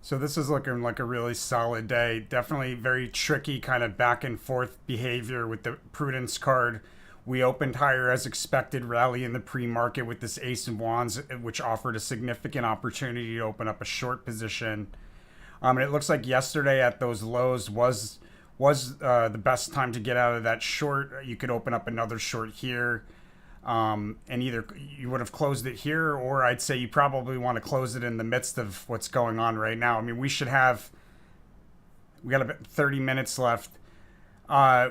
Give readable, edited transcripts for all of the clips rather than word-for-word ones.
So this is looking like a really solid day. Definitely very tricky kind of back and forth behavior with the prudence card. We opened higher as expected, rally in the pre-market with this ace of wands, which offered a significant opportunity to open up a short position. And it looks like yesterday at those lows was the best time to get out of that short. You could open up another short here. And either you would have closed it here, or I'd say you probably want to close it in the midst of what's going on right now. I mean, we got about 30 minutes left. Uh,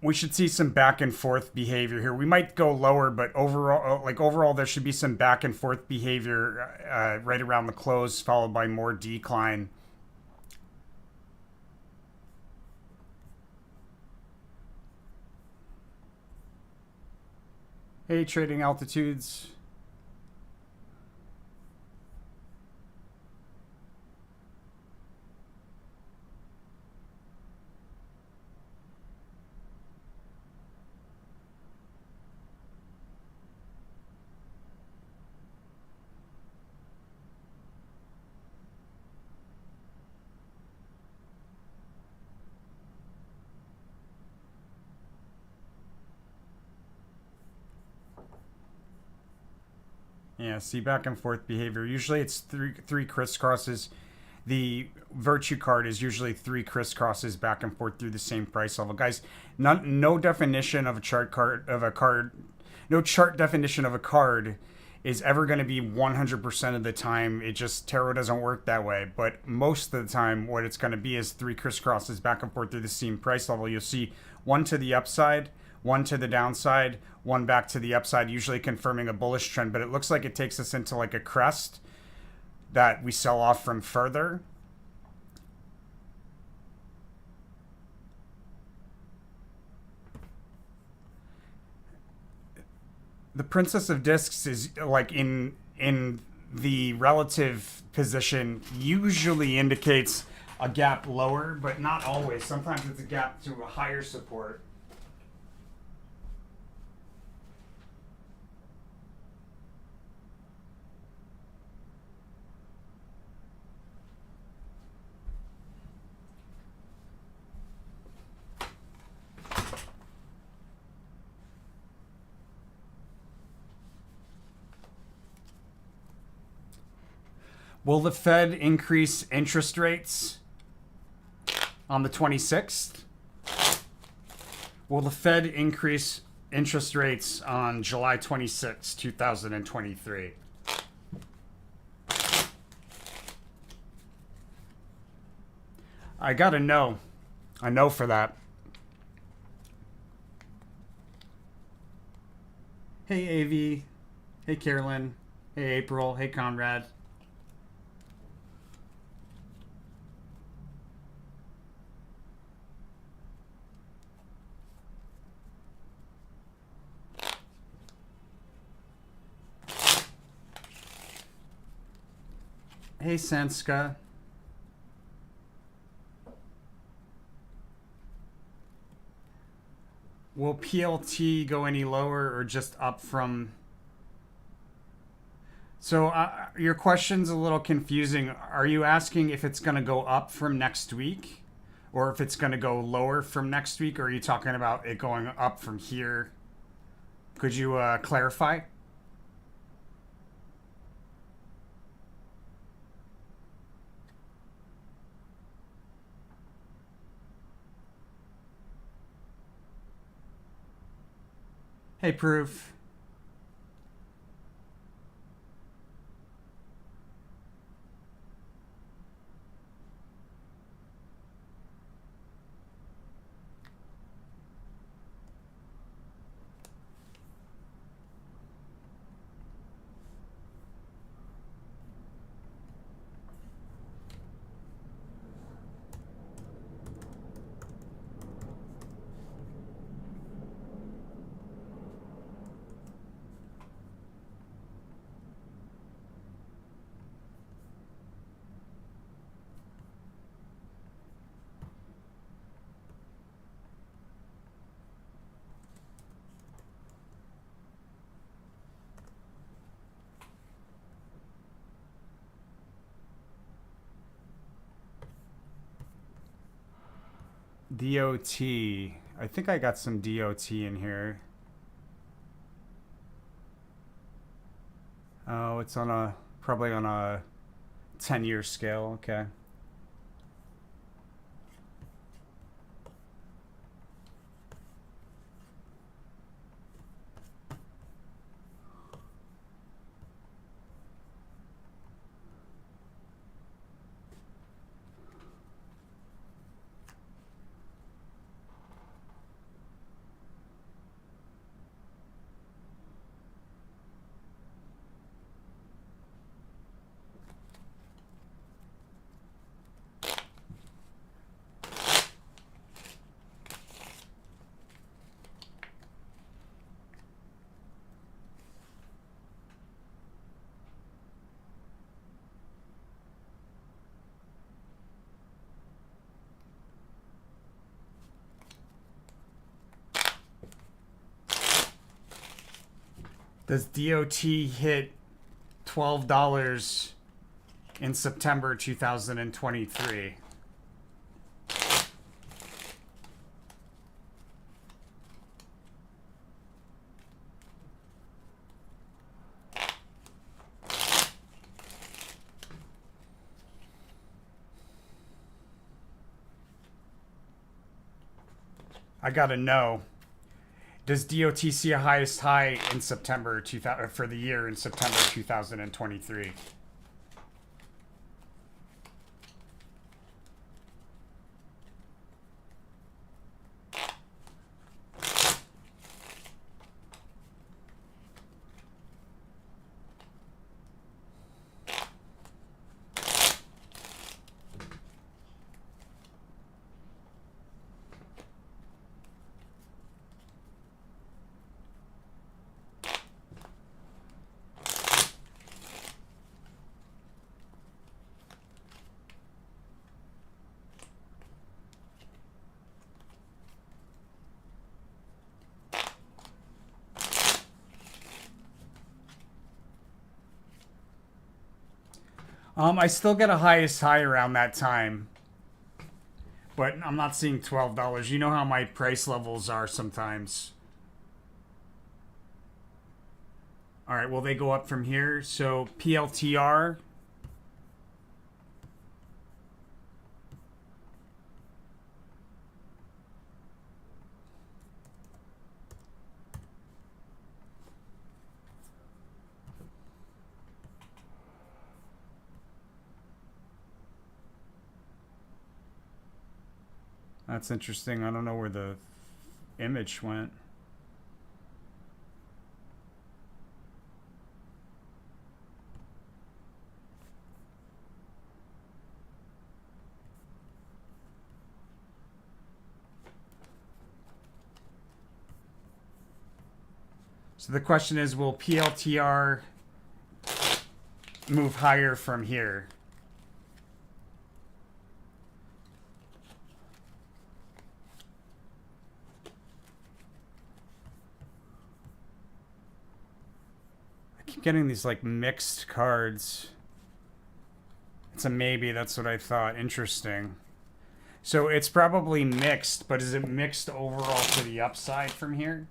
we should see some back and forth behavior here. We might go lower, but overall, there should be some back and forth behavior right around the close, followed by more decline. Hey, trading altitudes. Yeah, see back and forth behavior. Usually it's three crisscrosses. The virtue card is usually three crisscrosses back and forth through the same price level. Guys, no definition of a chart card of a card, no chart definition of a card is ever going to be 100% of the time. It just tarot doesn't work that way. But most of the time, what it's going to be is three crisscrosses back and forth through the same price level. You'll see one to the upside, one to the downside, one back to the upside, usually confirming a bullish trend. But it looks like it takes us into like a crest that we sell off from further. The Princess of Discs is like in the relative position usually indicates a gap lower, but not always. Sometimes it's a gap to a higher support. Will the Fed increase interest rates on the 26th? Will the Fed increase interest rates on July 26, 2023? I gotta know. I know for that. Hey, AV. Hey, Carolyn. Hey, April. Hey, Conrad. Hey, Sanska. Will PLT go any lower or just up from... So your question's a little confusing. Are you asking if it's going to go up from next week? Or if it's going to go lower from next week? Or are you talking about it going up from here? Could you clarify? Hey, Proof. DOT. I think I got some DOT in here. Oh, it's on a probably on a 10-year scale. Okay. Does DOT hit $12 in September 2023? I gotta know. Does DOT see a highest high in September 2000 for the year in September 2023? I still get a highest high around that time, but I'm not seeing $12. You know how my price levels are sometimes. All right, well, they go up from here. So PLTR. That's interesting. I don't know where the image went. So the question is, will PLTR move higher from here? I keep getting these like mixed cards. It's a maybe, that's what I thought. Interesting. So it's probably mixed, but is it mixed overall to the upside from here?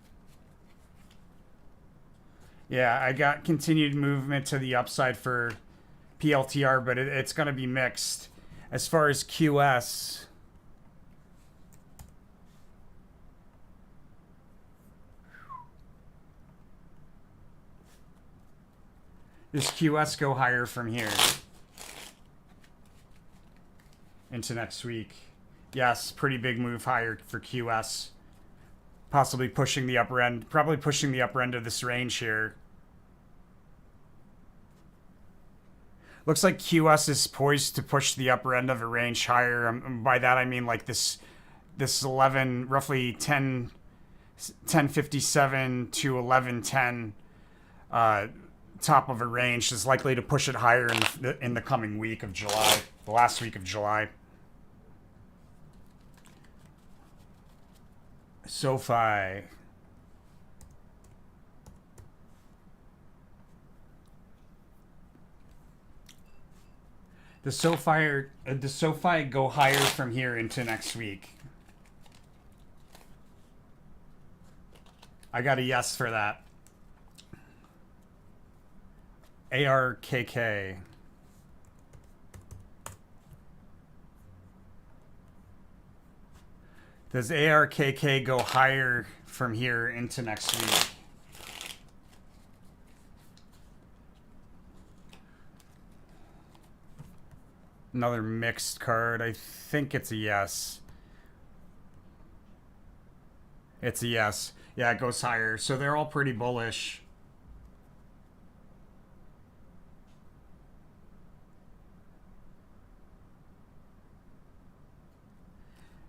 Yeah, I got continued movement to the upside for PLTR, but it's going to be mixed. As far as QS, does QS go higher from here into next week? Yes, pretty big move higher for QS. Possibly pushing the upper end, probably pushing the upper end of this range here. Looks like QS is poised to push the upper end of a range higher. By that I mean like this 11, roughly 1057 to 1110 top of a range is likely to push it higher in the coming week of July, the last week of July. SoFi. Does SoFi go higher from here into next week? I got a yes for that. ARKK. Does ARKK go higher from here into next week? Another mixed card. I think it's a yes. It's a yes. Yeah, it goes higher. So they're all pretty bullish.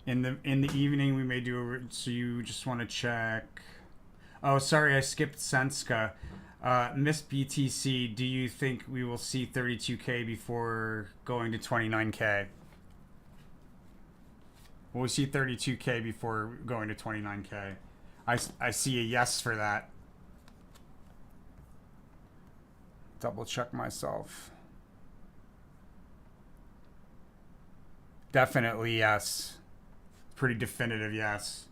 In the evening we may do a, so you just want to check. Oh, sorry, I skipped Senska. Miss BTC, do you think we will see 32K before going to 29K? Will we see 32K before going to 29K? I see a yes for that. Double check myself. Definitely yes. Pretty definitive yes.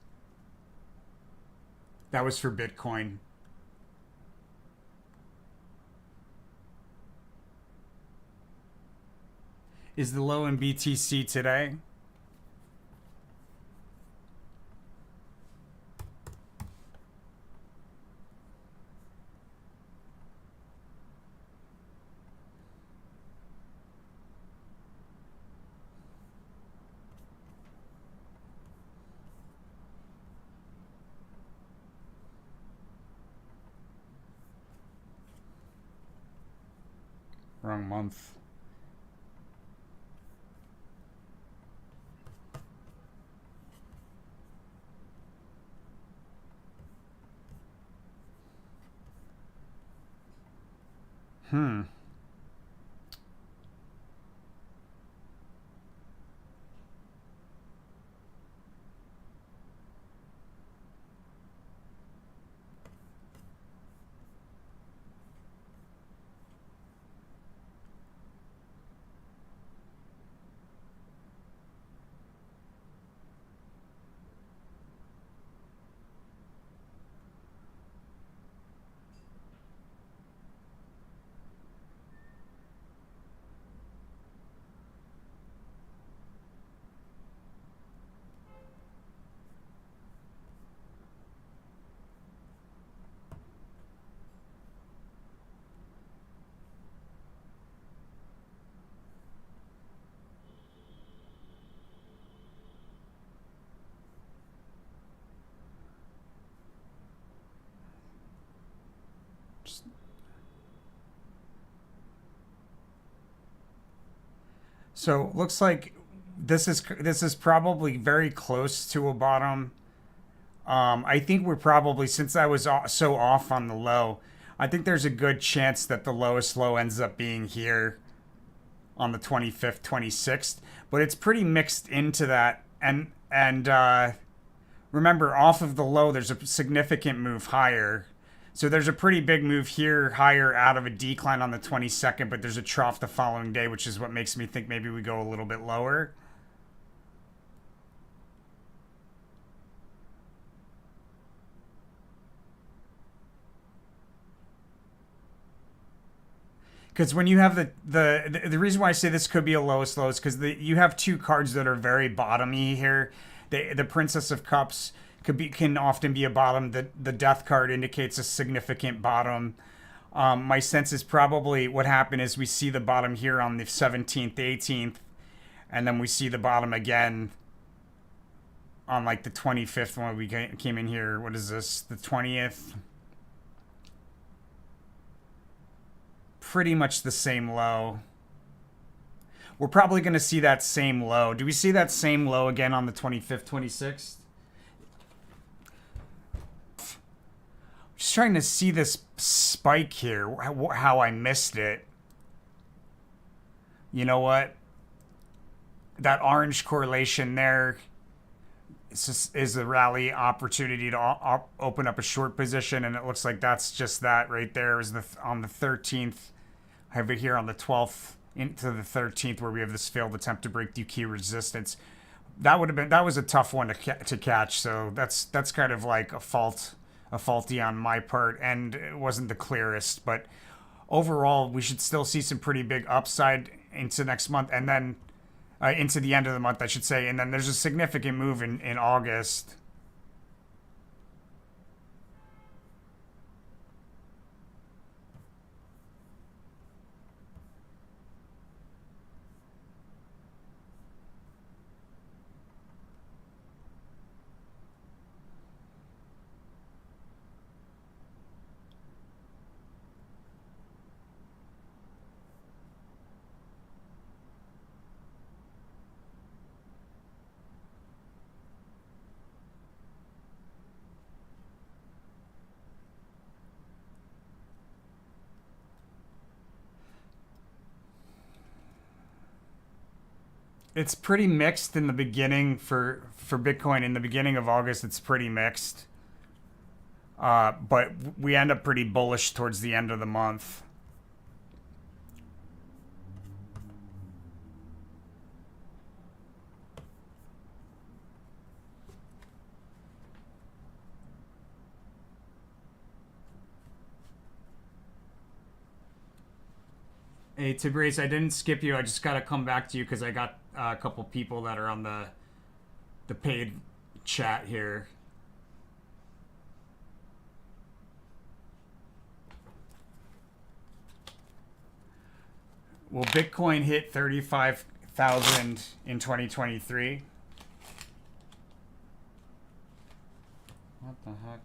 That was for Bitcoin. Is the low in BTC today? Wrong month. Hmm. So looks like this is probably very close to a bottom. I think we're probably, since I was so off on the low, I think there's a good chance that the lowest low ends up being here on the 25th, 26th. But it's pretty mixed into that, and remember, off of the low, there's a significant move higher. So there's a pretty big move here higher out of a decline on the 22nd, but there's a trough the following day, which is what makes me think maybe we go a little bit lower. Because when you have the reason why I say this could be a lowest low is because you have two cards that are very bottomy here. The Princess of Cups can often be a bottom. The Death card indicates a significant bottom. My sense is probably what happened is we see the bottom here on the 17th, 18th, and then we see the bottom again on like the 25th when we came in here. What is this? The 20th. Pretty much the same low. We're probably going to see that same low. Do we see that same low again on the 25th, 26th? Just trying to see this spike here, how I missed it. You know what? That orange correlation there is a rally opportunity to open up a short position, and it looks like that's just that right there. Is on the 13th. I have it here on the 12th into the 13th where we have this failed attempt to break through key resistance. That was a tough one to catch. So that's kind of like a fault a faulty on my part and it wasn't the clearest. But overall, we should still see some pretty big upside into next month and then into the end of the month, I should say. And then there's a significant move in August. It's pretty mixed in the beginning for Bitcoin. In the beginning of August, it's pretty mixed. But we end up pretty bullish towards the end of the month. Hey, Tiberius, I didn't skip you. I just got to come back to you because I got a couple people that are on the paid chat here. Will Bitcoin hit 35,000 in 2023? What the heck?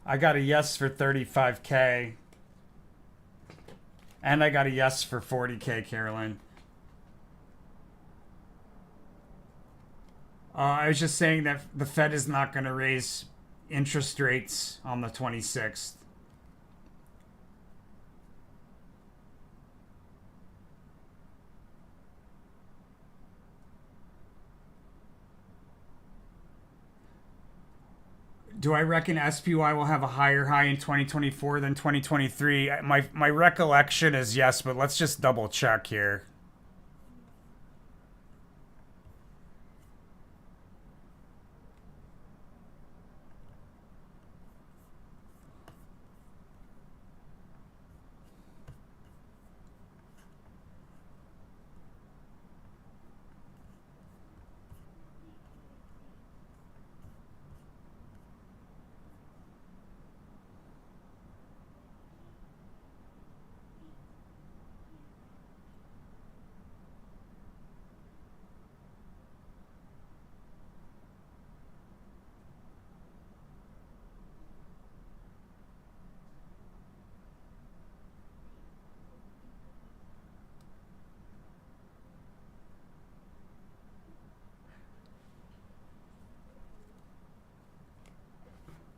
I got a yes for 35K. And I got a yes for 40K, Carolyn. I was just saying that the Fed is not going to raise interest rates on the 26th. Do I reckon SPY will have a higher high in 2024 than 2023? My recollection is yes, but let's just double check here.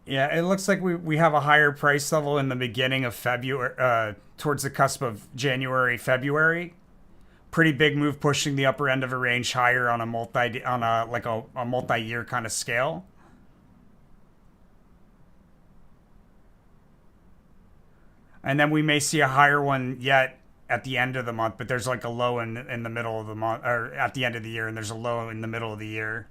Yeah, it looks like we have a higher price level in the beginning of February, towards the cusp of January, February. Pretty big move pushing the upper end of a range higher on a multi-year kind of scale. And then we may see a higher one yet at the end of the month, but there's like a low in the middle of the month or at the end of the year, and there's a low in the middle of the year.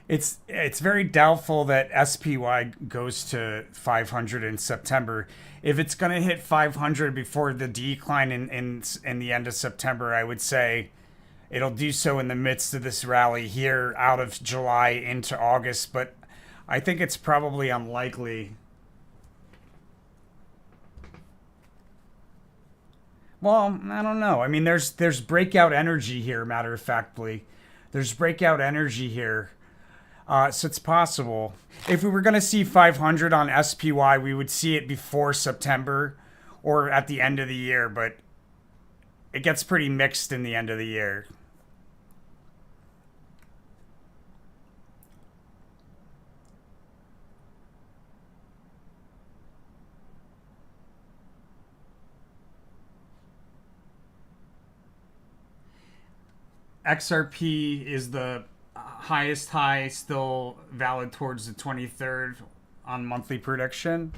It's very doubtful that SPY goes to 500 in September. If it's going to hit 500 before the decline in the end of September, I would say it'll do so in the midst of this rally here out of July into August, but I think it's probably unlikely. Well, I don't know. I mean, there's breakout energy here. Matter of factly, there's breakout energy here, so it's possible. If we were going to see 500 on SPY, we would see it before September or at the end of the year. But it gets pretty mixed in the end of the year. XRP is the highest high, still valid towards the 23rd on monthly prediction.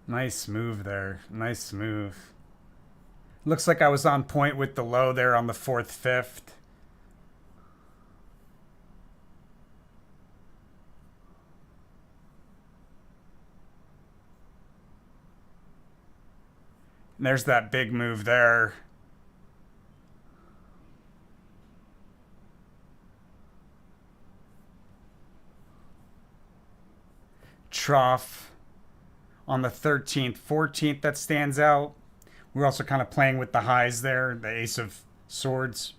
Nice move there. Nice move. Looks like I was on point with the low there on the fourth, fifth. And there's that big move there. Trough on the 13th, 14th that stands out. We're also kind of playing with the highs there, the Ace of Swords.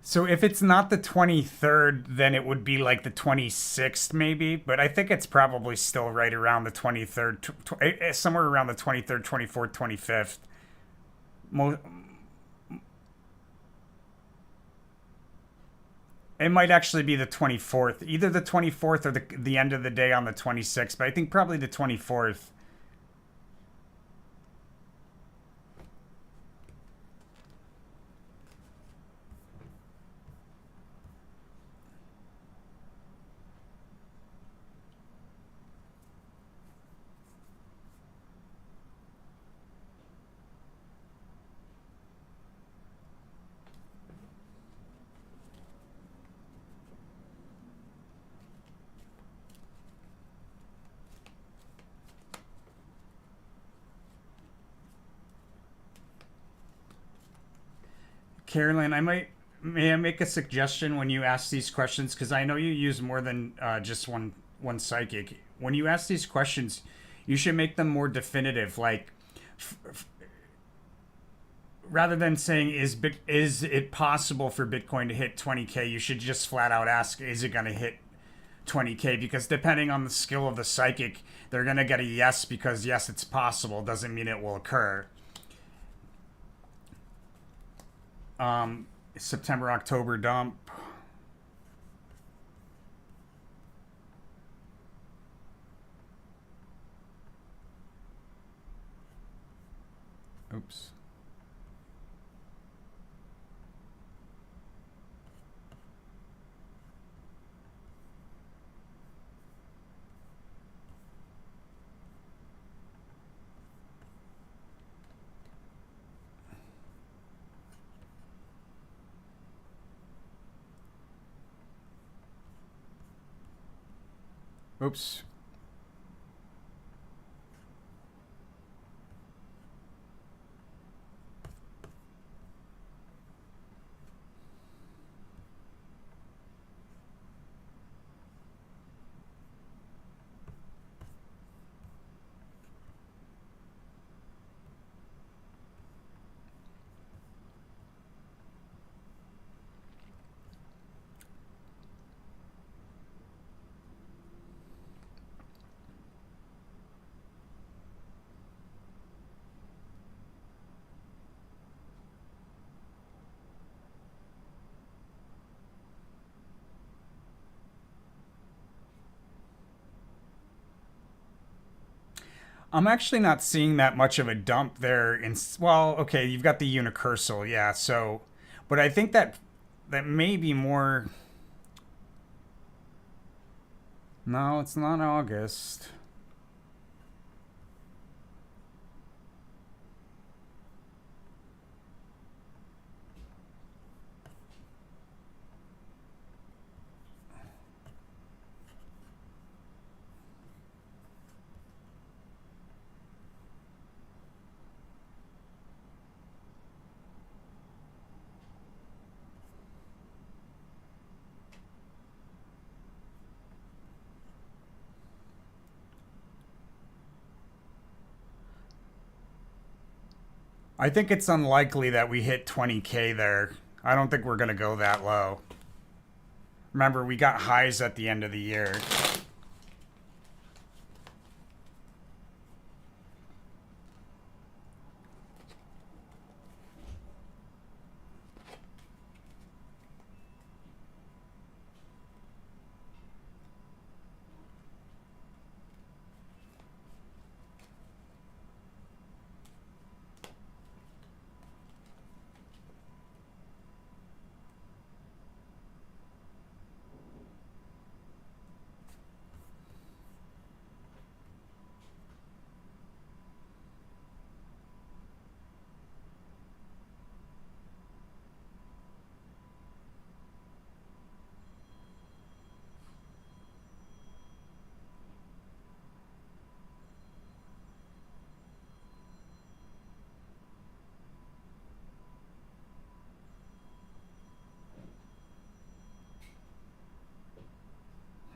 So if it's not the 23rd, then it would be like the 26th maybe, but I think it's probably still right around the 23rd, somewhere around the 23rd, 24th, 25th. Mo- It might actually be the 24th, either the 24th or the end of the day on the 26th, but I think probably the 24th. Carolyn, may I make a suggestion when you ask these questions because I know you use more than just one psychic. When you ask these questions, you should make them more definitive. Like rather than saying is it possible for Bitcoin to hit 20K, you should just flat out ask is it going to hit 20K, because depending on the skill of the psychic, they're going to get a yes because yes, it's possible doesn't mean it will occur. September October dump. Oops. Oops. I'm actually not seeing that much of a dump there. Well, okay, you've got the unicursal, yeah. So, but I think that may be more. No, it's not August. I think it's unlikely that we hit 20K there. I don't think we're going to go that low. Remember, we got highs at the end of the year.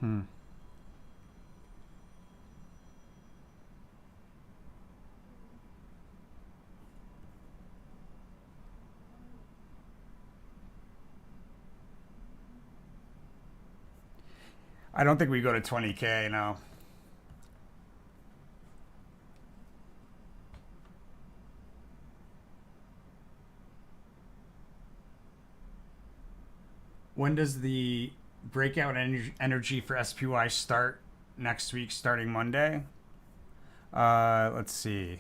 Hmm. I don't think we go to 20K, no. When does the breakout energy for SPY start? Next week, starting Monday? Let's see.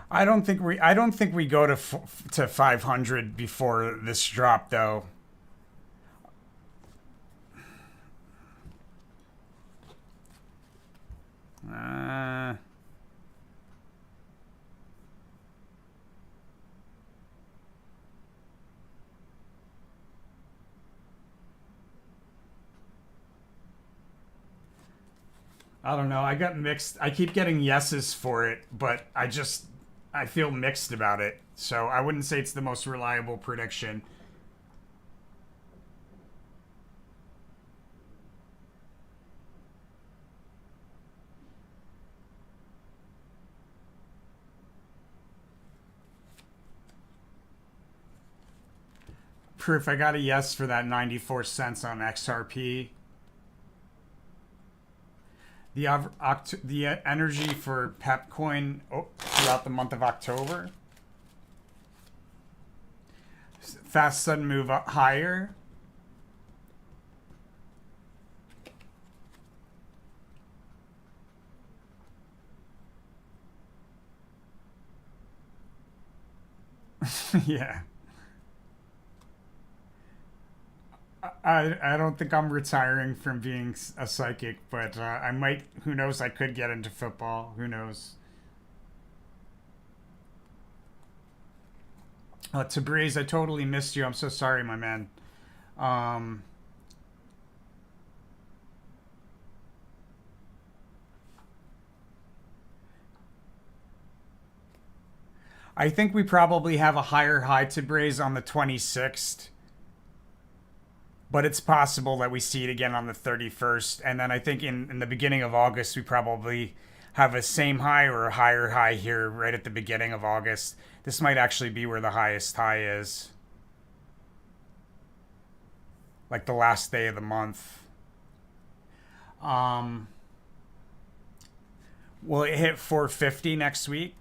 I don't think we go to 500 before this drop though. Uh, I don't know. I got mixed. I keep getting yeses for it, but I just I feel mixed about it. So I wouldn't say it's the most reliable prediction. Proof, I got a yes for that 94 cents on XRP. The energy for Pepcoin throughout the month of October. Fast sudden move up higher. Yeah. I don't think I'm retiring from being a psychic, but I might. Who knows? I could get into football. Who knows? Tabriz, I totally missed you. I'm so sorry, my man. Um, I think we probably have a higher high Tabriz on the 26th, but it's possible that we see it again on the 31st. And then I think in the beginning of August, we probably have a same high or a higher high here right at the beginning of August. This might actually be where the highest high is, like the last day of the month. Um, will it hit 450 next week?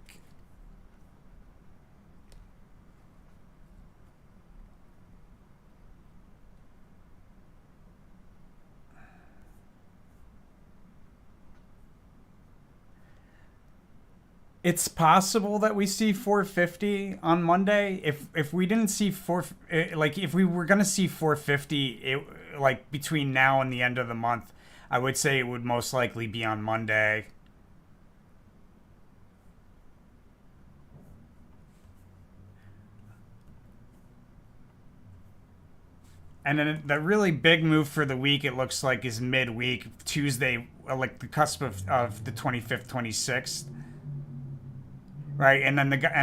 It's possible that we see 450 on Monday. If we didn't see like if we were gonna see 450, like between now and the end of the month, I would say it would most likely be on Monday. And then the really big move for the week, it looks like, is midweek, Tuesday, like the cusp of the 25th, 26th. Right, and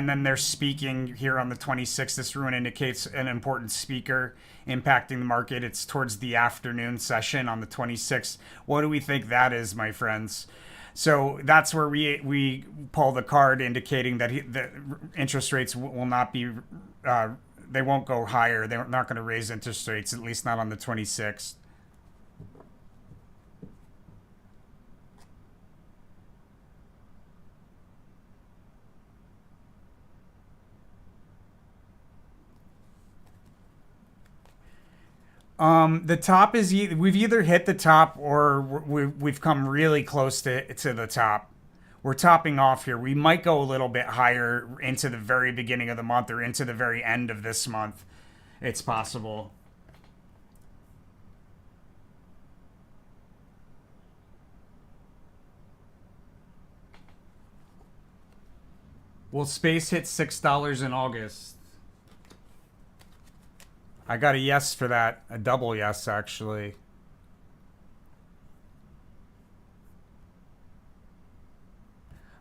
then they're speaking here on the 26th. This ruin indicates an important speaker impacting the market. It's towards the afternoon session on the 26th. What do we think that is, my friends? So that's where we pull the card indicating that the interest rates will not be uh, they won't go higher. They're not going to raise interest rates, at least not on the 26th. The top is we've either hit the top or we've come really close to the top. We're topping off here. We might go a little bit higher into the very beginning of the month or into the very end of this month. It's possible. Will space hit $6 in August? I got a yes for that. A double yes, actually.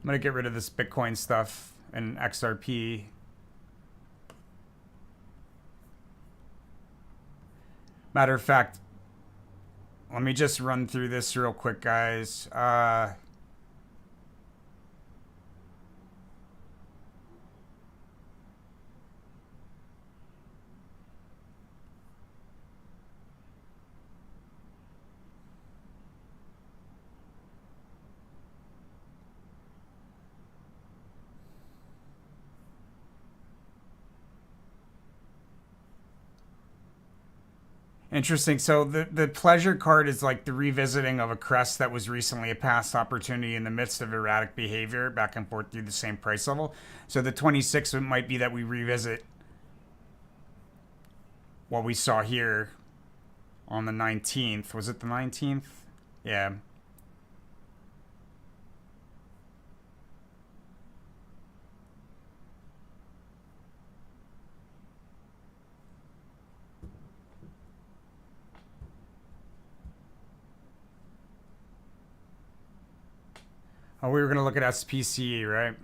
I'm going to get rid of this Bitcoin stuff and XRP. Matter of fact, let me just run through this real quick, guys. Interesting. So the pleasure card is like the revisiting of a crest that was recently a past opportunity in the midst of erratic behavior back and forth through the same price level. So the 26th might be that we revisit what we saw here on the 19th. Was it the 19th? Yeah. Oh, we were going to look at SPCE, right?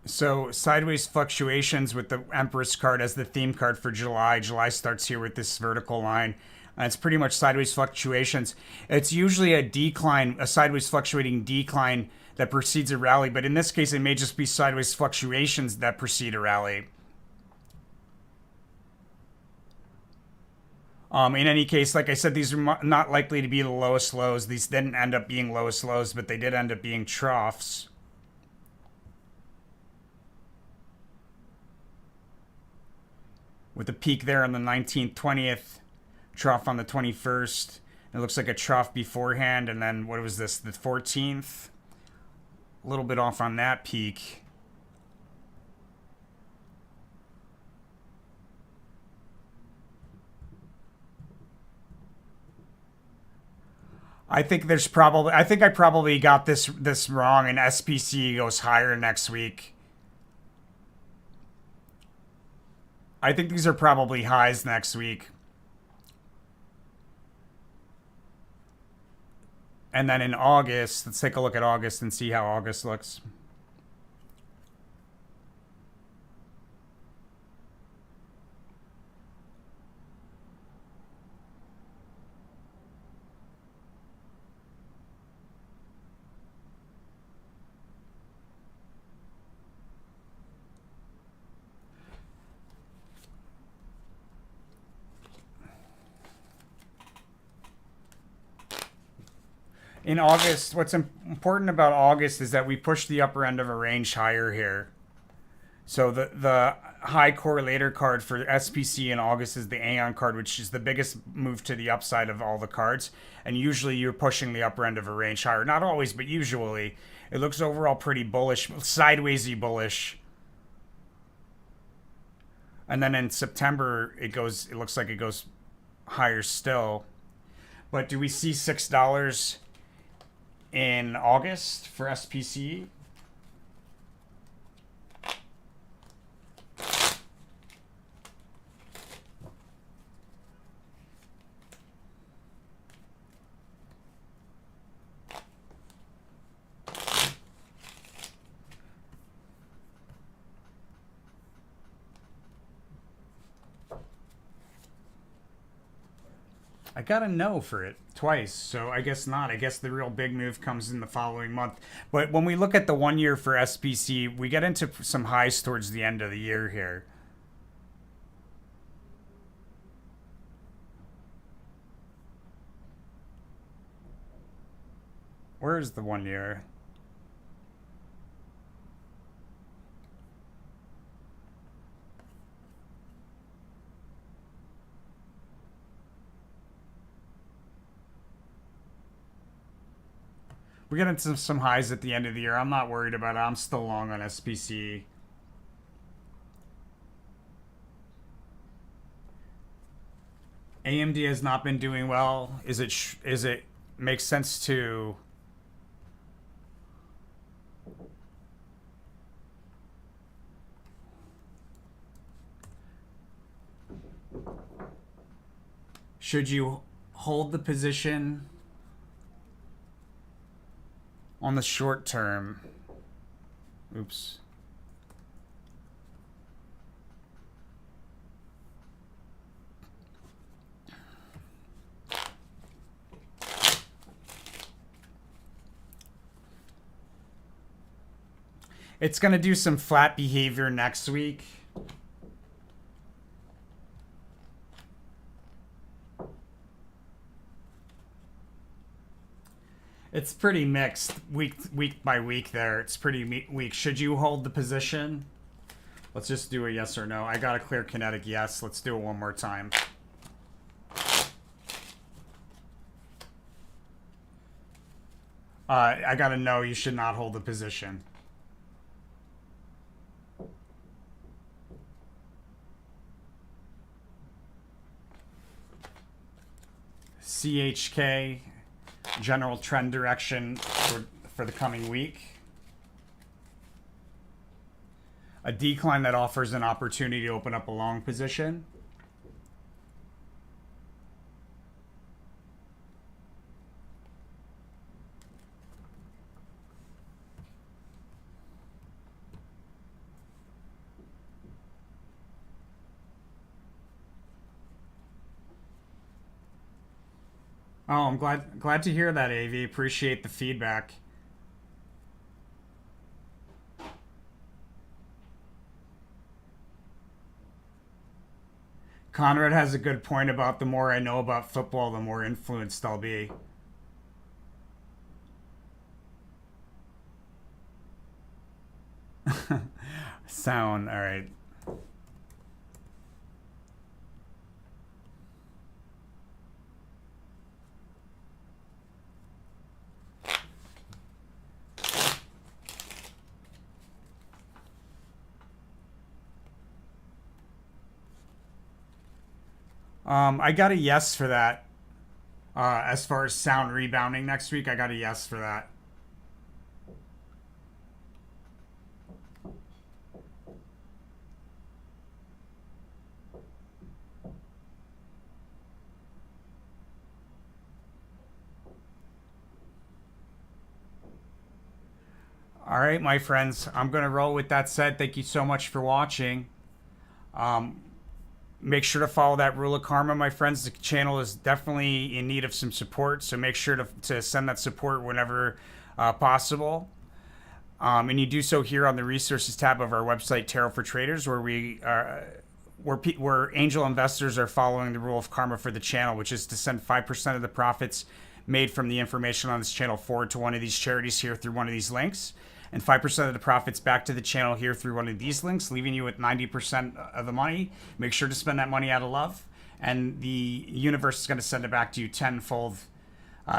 So sideways fluctuations with the Empress card as the theme card for July. July starts here with this vertical line. It's pretty much sideways fluctuations. It's usually a decline, a sideways fluctuating decline that precedes a rally, but in this case, it may just be sideways fluctuations that precede a rally. In any case, like I said, these are not likely to be the lowest lows. These didn't end up being lowest lows, but they did end up being troughs. With a peak there on the 19th, 20th, trough on the 21st. It looks like a trough beforehand, and then what was this, the 14th? A little bit off on that peak. I think I probably got this wrong, and SPC goes higher next week. I think these are probably highs next week. And then in August, let's take a look at August and see how August looks. In August, what's important about August is that we push the upper end of a range higher here. So the high correlator card for SPC in August is the Aeon card, which is the biggest move to the upside of all the cards. And usually you're pushing the upper end of a range higher. Not always, but usually. It looks overall pretty bullish, sidewaysy bullish. And then in September, it looks like it goes higher still. But do we see $6 in August for SPC? I got a no for it twice, so I guess not. I guess the real big move comes in the following month. But when we look at the 1 year for SPC, we get into some highs towards the end of the year here. Where's the 1 year? We get into some highs at the end of the year. I'm not worried about it. I'm still long on SPC. AMD has not been doing well. Is it makes sense to should you hold the position on the short term? Oops. It's going to do some flat behavior next week. It's pretty mixed week by week there. It's pretty weak. Should you hold the position? Let's just do a yes or no. I got a clear kinetic yes. Let's do it one more time. I got a no. You should not hold the position. CHK, general trend direction for the coming week. A decline that offers an opportunity to open up a long position. Oh, I'm glad to hear that, Av. Appreciate the feedback. Conrad has a good point about the more I know about football, the more influenced I'll be. Sound all right. I got a yes for that. As far as sound rebounding next week, I got a yes for that. All right, my friends, I'm gonna roll with that said. Thank you so much for watching. Make sure to follow that rule of karma, my friends. The channel is definitely in need of some support, so make sure to send that support whenever possible. And you do so here on the resources tab of our website, Tarot for Traders, where we where angel investors are following the rule of karma for the channel, which is to send 5% of the profits made from the information on this channel forward to one of these charities here through one of these links, and 5% of the profits back to the channel here through one of these links, leaving you with 90% of the money. Make sure to spend that money out of love, and the universe is going to send it back to you tenfold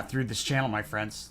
through this channel, my friends.